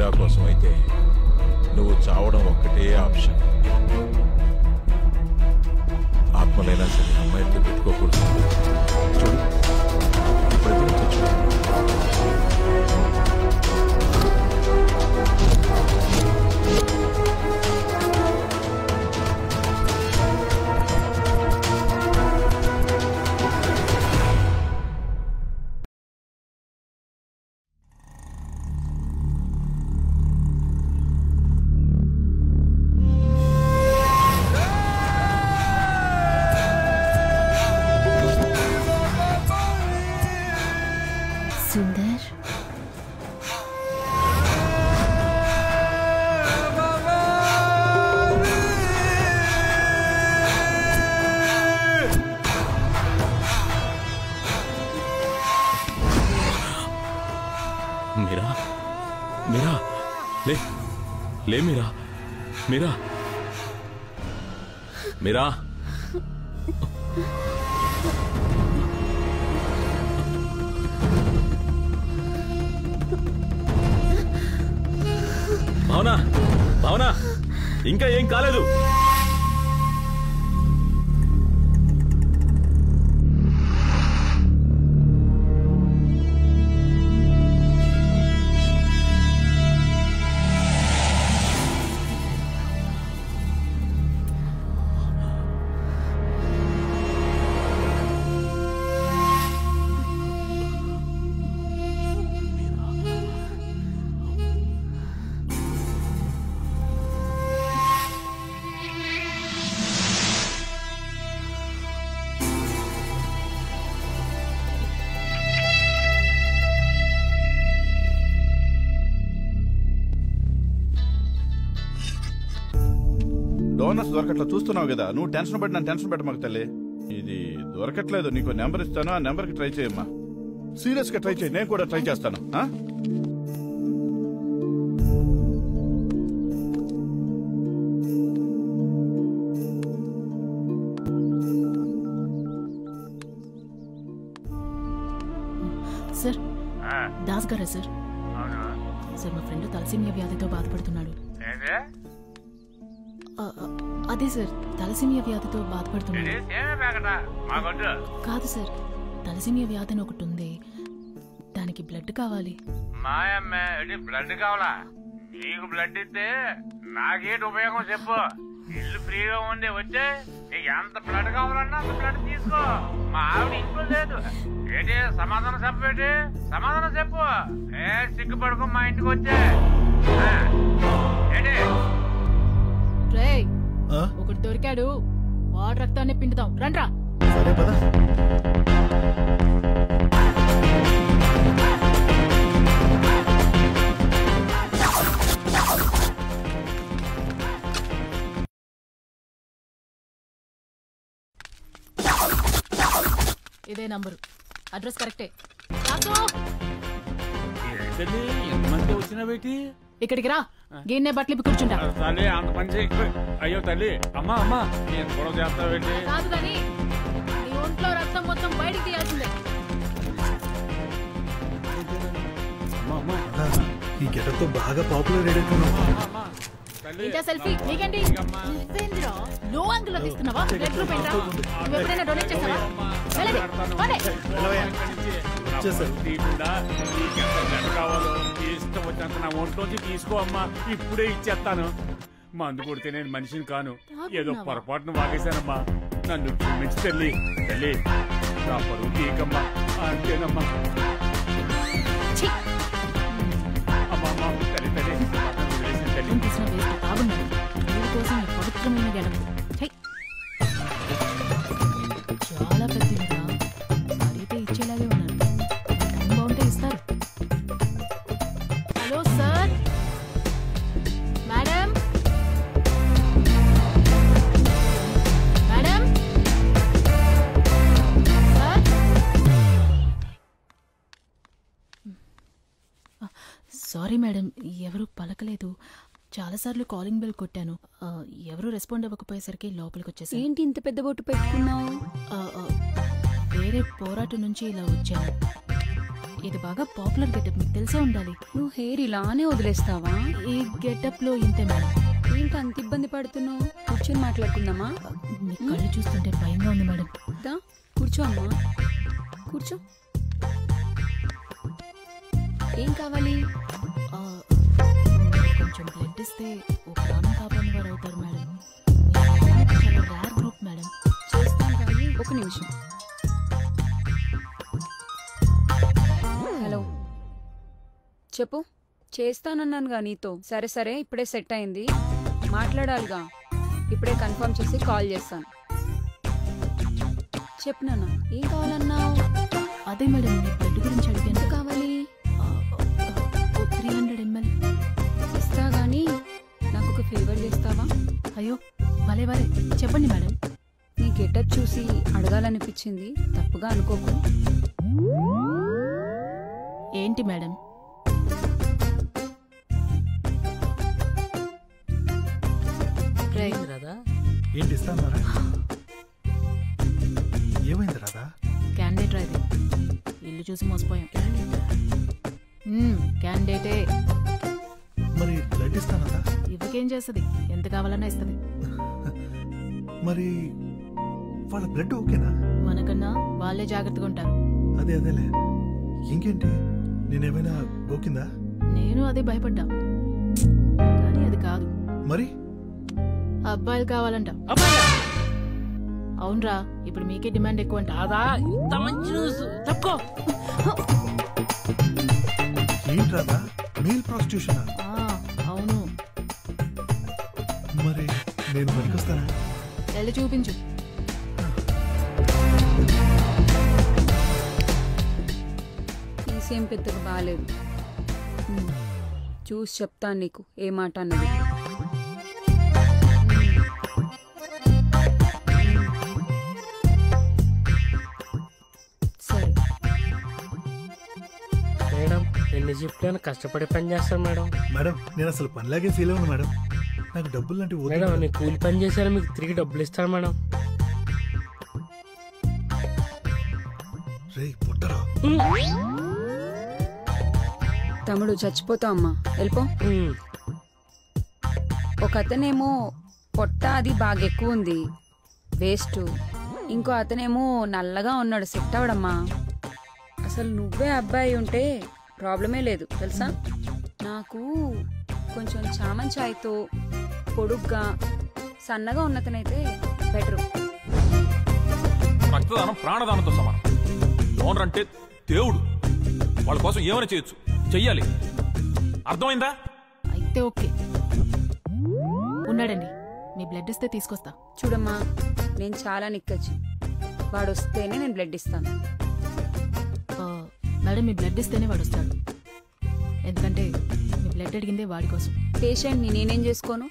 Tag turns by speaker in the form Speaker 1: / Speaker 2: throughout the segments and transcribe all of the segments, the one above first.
Speaker 1: మీరా కోసం అయితే నువ్వు చావడం ఒక్కటే ఆప్షన్. ఆత్మలైనా సరే అమ్మాయితో పెట్టుకోకూడదు. చూడు ఇప్పుడు
Speaker 2: సుందర్
Speaker 3: మీరా మీరా లే లే మీరా మీరా మీరా భావనా భావనా ఇంకా ఏం కాలేదు.
Speaker 4: డోనర్స్ దొరకట్లా చూస్తున్నావు కదా, నువ్వు టెన్షన్ పడి నన్ను టెన్షన్ పెట్టమాకు తల్లి. ఇది దొరకట్లేదు, నీకు నెంబర్ ఇస్తాను, ఆ నెంబర్కి ట్రై చేయమ్మా. సీరియస్ గా ట్రై చేయి, నేను కూడా ట్రై చేస్తాను.
Speaker 2: సార్ దాస్ గారా సార్? సార్ మా ఫ్రెండ్ తలసేమియా వ్యాధితో బాధపడుతున్నాడు. అదే సార్, తలసేమియా వ్యాధితో బాధపడుతున్నాడు. కాదు సార్, తలసేమియా వ్యాధి అని ఒకటి ఉంది, దానికి బ్లడ్ కావాలి.
Speaker 5: బ్లడ్ కావాలా? నీకు బ్లడ్ ఇస్తే నాకేంటి ఉపయోగం చెప్పు. ఇల్లు ఫ్రీగా ఉంది, వచ్చే నీకు ఎంత బ్లడ్ కావాలన్నా అంత బ్లడ్ తీసుకో. మా ఆవిడ ఇంట్లో లేదు. ఏంటి సమాధానం చెప్పేటి? సమాధానం చెప్పు. ఏ సిగ్గుపడుకో, మా ఇంటికి వచ్చే. ఏంటి
Speaker 2: ఒకటి దొరికాడు, వాడు రక్తాన్ని పిండుతాం, రండ్రా. ఇదే నంబరు, అడ్రస్ కరెక్టే.
Speaker 5: ఎంతమంది వచ్చినా బేటి
Speaker 2: ఇక్కడికి రా, గిన్నె బట్టలు కూర్చుంటా.
Speaker 5: తల్లి అంత పని చేయి. అయ్యో తల్లి, అమ్మా అమ్మా నేను గొడవ చేస్తా బేటి.
Speaker 2: కాదు కానీ నీ ఒంట్లో రక్తం మొత్తం బయటికి తీయాల్సిందే.
Speaker 6: ఈ గెటప్ తో బాగా పాపులర్ అయ్యేట్టున్నావు.
Speaker 2: ఇంకా సెల్ఫీ నీకేంటి? లో యాంగిల్ లో తీస్తున్నావా? రెడ్ రూపాయి రా. నువ్వు ఎప్పుడైనా డొనేట్ చేసావా?
Speaker 5: కావాలో ఇష్టం వచ్చినంత నా ఒంట్లోంచి తీసుకో అమ్మా, ఇప్పుడే ఇచ్చేస్తాను. మందు కొడితే నేను మనిషిని కాను, ఏదో పొరపాటును వాగేశానమ్మా, నన్ను క్షమించి తల్లి. తల్లి నా పరువు తీయకమ్మా, అంతేనమ్మా. అమ్మా అమ్మా తల్లి తల్లి
Speaker 2: కోసం పవిత్రమైన గెడపు చాలా పెద్దగా అడిగితే ఇచ్చేలాగే ఉన్నారు. బాగుంటే ఇస్తారు. Hello sir, madam madam sir. Sorry madam, ఎవరు పలకలేదు. చాలాసార్లు కాలింగ్ బెల్ కొట్టాను, ఎవరు రెస్పాండ్ అవ్వకపోయేసరికి లోపలికి వచ్చేసాను.
Speaker 7: ఏంటి ఇంత పెద్ద బొట్టు పెట్టుకున్నావు?
Speaker 2: వేరే పోరాటం నుంచి ఇలా వచ్చాను. ఇది బాగా పాపులర్ గెటప్, మీకు తెలిసే ఉండాలి.
Speaker 7: నువ్వు హెయిర్ ఇలానే వదిలేస్తావా?
Speaker 2: ఈ గెటప్ లో ఇంతే మేడం.
Speaker 7: ఏంటి అంత ఇబ్బంది పడుతున్నావు? కూర్చొని మాట్లాడుకుందామా?
Speaker 2: మీ కళ్ళు చూస్తుంటే భయంగా ఉంది మేడం.
Speaker 7: దా కూర్చో అమ్మా, కూర్చో. ఏం కావాలి?
Speaker 2: కొంచెం బ్లడ్ ఇస్తే ఒక ప్రాణం కాపాడిన వారు అవుతారు మేడం. చాలా రేర్ గ్రూప్ మేడం.
Speaker 7: చేస్తాను కానీ ఒక నిమిషం. హలో చెప్పు. చేస్తానన్నానుగా నీతో. సరే సరే ఇప్పుడే సెట్ అయింది, మాట్లాడాలిగా. ఇప్పుడే కన్ఫర్మ్ చేసి కాల్ చేస్తాను. చెప్పు నాన్న, ఏం కావాలన్నావు?
Speaker 2: అదే మేడం, మీ బ్లడ్ గురించి అడిగాను.
Speaker 7: ఎంత కావాలి?
Speaker 2: 300 ml.
Speaker 7: ఇస్తా గానీ నాకు ఒక ఫేవర్ చేస్తావా?
Speaker 2: అయ్యో భలే భలే, చెప్పండి మేడం.
Speaker 7: నీ గెటప్ చూసి అడగాలనిపించింది, తప్పుగా అనుకోకు.
Speaker 2: ఏంటి మేడం?
Speaker 6: ఏంటి ఇస్తాన్నారా? ఏమైంది రాదా?
Speaker 2: క్యాండిడేట్ రాదే, ఇల్లు చూసి మోసపోయాం. క్యాండిడేటే.
Speaker 6: మరి బ్లడ్ ఇస్తానదా?
Speaker 2: ఇవ్వకేం చేస్తుంది, ఎంత కావాలన్నా ఇస్తుంది.
Speaker 6: మరి వాళ్ళ బ్లడ్ ఓకేనా?
Speaker 2: మనకన్నా వాళ్ళే జాగ్రత్తగా ఉంటారు.
Speaker 6: అదేలే. ఇంకేంటి, నేనేమైనా గోకిందా?
Speaker 2: నేను అదే భయపడ్డా, కానీ అది కాదు.
Speaker 6: మరి
Speaker 2: అబ్బాయిలు కావాలంట. అవునరా, ఇప్పుడు మీకే డిమాండ్ ఎక్కువ అంట.
Speaker 6: ఏంటి రాదా, మెయిల్ ప్రాస్టిట్యూషన్?
Speaker 2: అవును.
Speaker 6: మరి నేను పనికొస్తానా?
Speaker 2: వెళ్ళి చూపించు.
Speaker 7: ఈసేం పెద్దగా బాగాలేదు. చూసి చెప్తాను నీకు ఏ మాట అన్నది. సరే
Speaker 8: మేడం, ఎన్ని షిఫ్ట్లను కష్టపడి పని చేస్తాను మేడం.
Speaker 6: మేడం నేను అసలు పనిలాగే ఫీల్ అవును మేడం. నాకు డబ్బులు లాంటి
Speaker 8: మేడం, నేను కూలి పని చేశాను, మీకు తిరిగి డబ్బులు ఇస్తాను మేడం.
Speaker 6: రే పుట్టరా,
Speaker 7: తమ్ముడు చచ్చిపోతావు అమ్మా, వెళ్ళిపో. ఒక అతనేమో పొట్ట అది బాగా ఎక్కువ ఉంది, వేస్ట్. ఇంకో అతనేమో నల్లగా ఉన్నాడు, సెట్ అవడమ్మా. అసలు నువ్వే అబ్బాయి ఉంటే ప్రాబ్లమే లేదు తెలుసా. నాకు కొంచెం చామన్ చాయ్తో పొడుగ్గా సన్నగా ఉన్నతనైతే బెటరు.
Speaker 3: రక్తదానం ప్రాణదానంతో సమానం. డోనర్ అంటే దేవుడు, వాళ్ళ కోసం ఏమైనా చేయొచ్చు, చెయ్యాలి. అర్థమైందా?
Speaker 2: అయితే ఓకే. ఉన్నాడండి, మీ బ్లడ్ ఇస్తే తీసుకొస్తా.
Speaker 7: చూడమ్మా, నేను చాలా నిక్కచ్చు. వాడు వస్తేనే నేను బ్లడ్ ఇస్తాను.
Speaker 2: మేడం, మీ బ్లడ్ ఇస్తేనే వాడు వస్తాడు, ఎందుకంటే మీ బ్లడ్ అడిగిందే వాడి కోసం.
Speaker 7: పేషెంట్ని నేనేం చేసుకోను?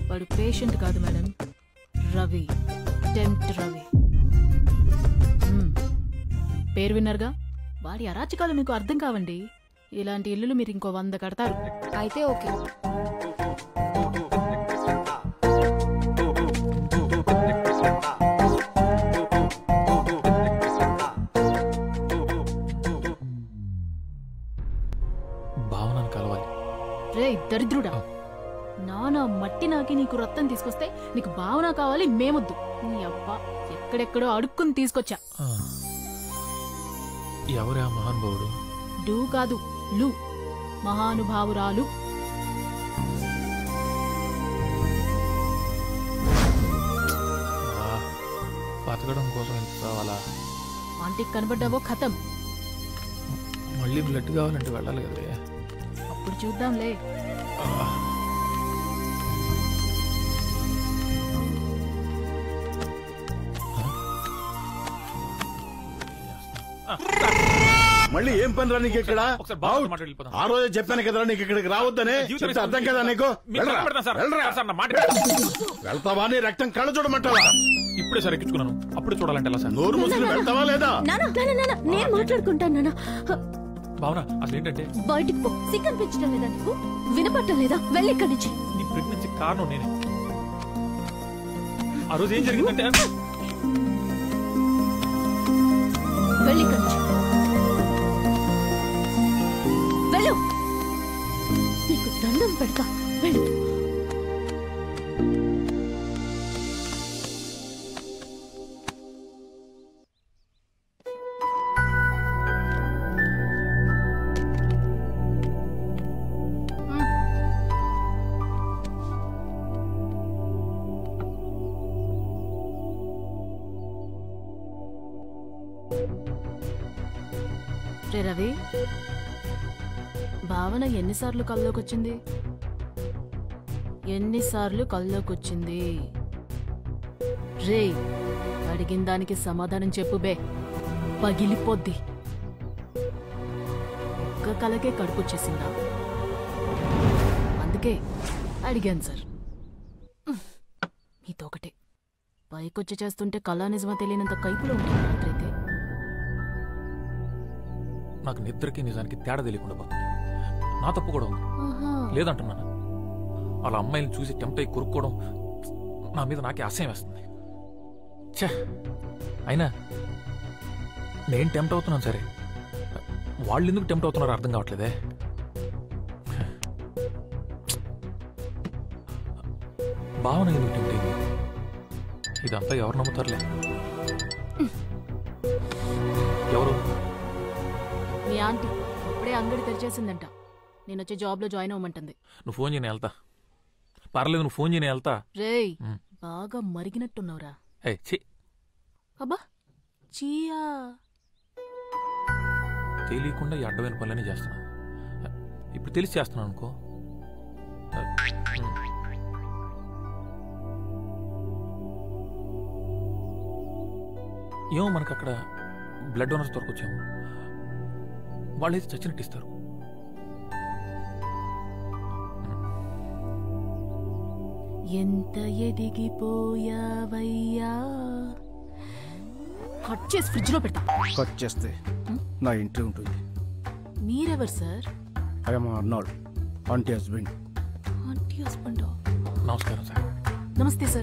Speaker 2: వాడు పేషెంట్ కాదు మేడం, రవి, టెంప్ట్ రవి. పేరు విన్నారుగా, వాడి అరాచకాలు మీకు అర్థం కావండి. ఇలాంటి ఇల్లులు మీరు ఇంకో 100 కడతారు.
Speaker 7: అయితే ఓకే.
Speaker 3: భావనను కలవాలి.
Speaker 2: రే దరిద్రుడా, నానా మట్టి నాకి నీకు రక్తం తీసుకొస్తే నీకు భావన కావాలి, మేమొద్దు. నీ అబ్బా ఎక్కడెక్కడో అడుక్కుని తీసుకొచ్చా.
Speaker 3: ఎవరా మహానుభావుడు?
Speaker 2: డూ కాదు, లు, మహానుభావురాలు.
Speaker 3: బతకడం కోసం ఎంత కావాలా?
Speaker 2: ఆంటీకి కనబడ్డావో ఖతం.
Speaker 3: మళ్ళీ బ్లడ్ కావాలంటే వెళ్ళాలి కదే.
Speaker 2: అప్పుడు చూద్దాంలే.
Speaker 4: మళ్ళీ ఏం పని రా నీకు ఇక్కడ? ఆ రోజే చెప్పాను కదరా నీకు ఇక్కడికి రావద్దనే. చెప్తే అర్థం కదా నీకు? వెళ్తావా? నీ రక్తం కళ్ళ చూడమంటావా?
Speaker 3: ఇప్పుడే సరే ఎక్కించుకున్నాను, అప్పుడే చూడాలంటే ఎలా సార్?
Speaker 4: నోరు మూసుకుని వెళ్తావా లేదా?
Speaker 9: నేను మాట్లాడుకుంటాను నాన్న.
Speaker 3: భావన, అసలు ఏంటంటే
Speaker 9: బయటికి పో. సిగ్గం పెంచడం లేదా నీకు? వినపట్టం లేదా? వెళ్ళి ఇక్కడి నుంచి.
Speaker 3: నీ ప్రెగ్నెన్సీ కారణం నేనే. ఆ రోజు ఏం జరిగిందంటే
Speaker 9: వెళ్ళి ఇక్కడి నుంచి. పెడతా వెళ్ళు.
Speaker 2: రే రవి, భావన ఎన్నిసార్లు కల్లోకొచ్చింది? ఎన్నిసార్లు కల్లోకొచ్చింది? రే, అడిగిన దానికి సమాధానం చెప్పు బే, పగిలిపోద్ది. ఒక్క కలకే కడుపుచ్చేసిందా? అందుకే అడిగాను సార్. మీతో ఒకటే పైకొచ్చి చేస్తుంటే కళా నిజమా తెలియనంత కైపులో ఉంటుంది రాత్రైతే.
Speaker 3: నాకు నిద్రకి నిజానికి తేడా తెలియకుండా పోతుంది. నా తప్పు కూడా ఉంది, లేదంటున్నాను. వాళ్ళ అమ్మాయిని చూసి టెంప్ట్ అయి కొరుక్కోవడం నా మీద నాకే అసహ్యం వేస్తుంది. ఛే, అయినా నేను టెంప్ట్ అవుతున్నాను సరే, వాళ్ళు ఎందుకు టెంప్ట్ అవుతున్నారో అర్థం కావట్లేదే. భావన ఎందుకు టెంప్ట్ అయింది? ఇదంతా ఎవరు నమ్ముతారులే. ఎవరు?
Speaker 2: మీ ఆంటీ అప్పుడే అంగడి తెరిచేసిందంట. నేను వచ్చే జాబ్లో జాయిన్ అవ్వమంటుంది.
Speaker 3: నువ్వు ఫోన్ చేయని వెళ్తా. పర్లేదు, నువ్వు ఫోన్ చేయని వెళ్తా.
Speaker 2: రేయ్, బాగా మరిగినట్టున్నావురా. అబ్బా చీయా,
Speaker 3: తెలియకుండా ఈ అడ్డమైన పనులన్నీ చేస్తున్నావు. ఇప్పుడు తెలిసి చేస్తున్నాను అనుకో. ఏమో మనకు అక్కడ బ్లడ్ డోనర్స్ దొరకొచ్చాము. వాళ్ళైతే చచ్చినట్టు ఇస్తారు.
Speaker 2: ఎంత ఎదిగిపోయావయ్యా. కట్ చేసి ఫ్రిడ్జ్ లో పెడతా.
Speaker 10: కట్ చేస్తే నా ఇంటి ఉంటుంది.
Speaker 2: మీరెవరు sir?
Speaker 10: I'm Arnold, aunty husband.
Speaker 2: Aunty husband.
Speaker 3: నమస్కారం సార్.
Speaker 2: నమస్తే సార్.